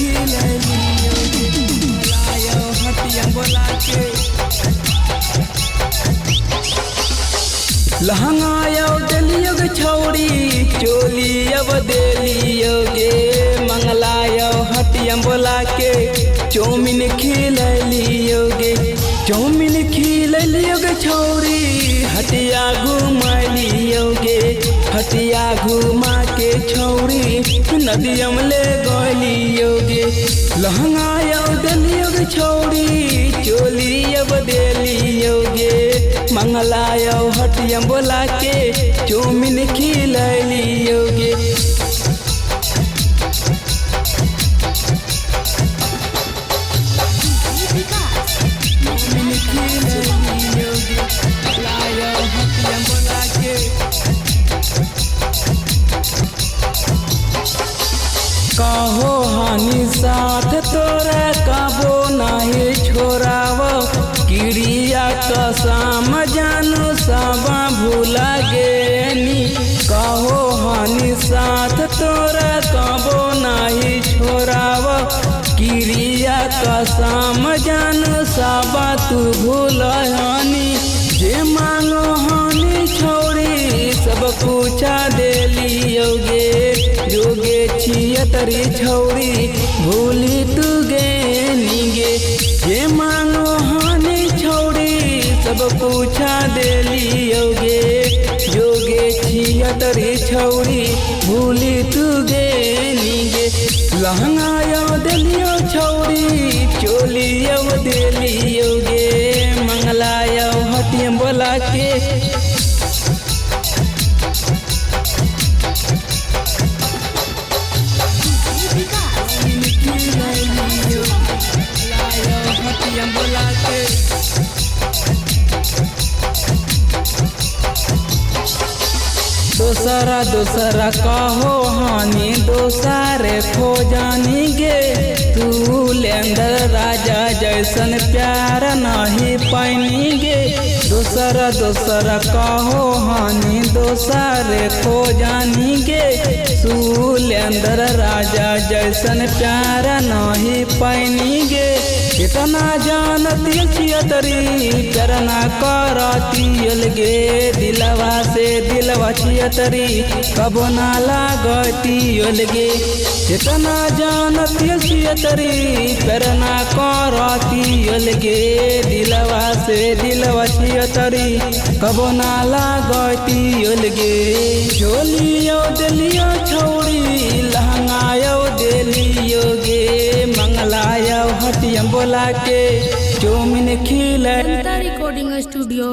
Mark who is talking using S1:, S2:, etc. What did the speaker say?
S1: खिलैलियो लायो हटिया बोला के लहंगायो देलियो गे छौड़ी चोली अब देलियो गे मंगलायो हटिया बोला के चौमिन खिलैलियो गे चौमिन खिलैलियो गे छौड़ी हटिया घुमाइलियो गे हटिया घुमा के छौड़ी नदियम ले गलियो गे लहंगायो देलियो गे छौड़ी चोली अब देलियो गे मंगलायो हटिया बोला के चौमिन खिलैलियो गे कहो हानि साथ तोरा कबो नहीं छोड़ाव क्रिया कसम जानू सब भूला गेनी कहो हानि साथ तोरा कबो नहीं छोड़ाव क्रिया कसम जानू सब तू भूलनी जे मांगो हानि छोड़ी सब पूछा देलियो गे जोगे छियतरी छौड़ी भूली तू गे नीगे जे मांगो हानि छौड़ी सब पूछा देलियो गे जोगे छियतरी छौड़ी भूली तू गे नीगे लहंगायो देलियो छौड़ी चोलियो देलियो गे मंगलायो हटिया बोला के दोसरा कहो हानि दोसारे खो जानी गे तू लेंदर राजा जैसन प्यार नहीं पानी गे दोसरा कहो हानि दोसारे खो जानी गे तू लेंदर राजा जैसन प्यार नहीं पानी गे कितना जानती छियतरी करना करती गे दिलवा से दिलवा छियतरी कबो ना लागती गे कितना जानती छियतरी करना करती गे दिलवा से दिलवा छियतरी कबो ना लागती गे चोलियो देलियो छौड़ी लहंगायो देलियो गे मंगलायो हटिया बोला के चौमिन खिलै
S2: रिकॉर्डिंग स्टूडियो।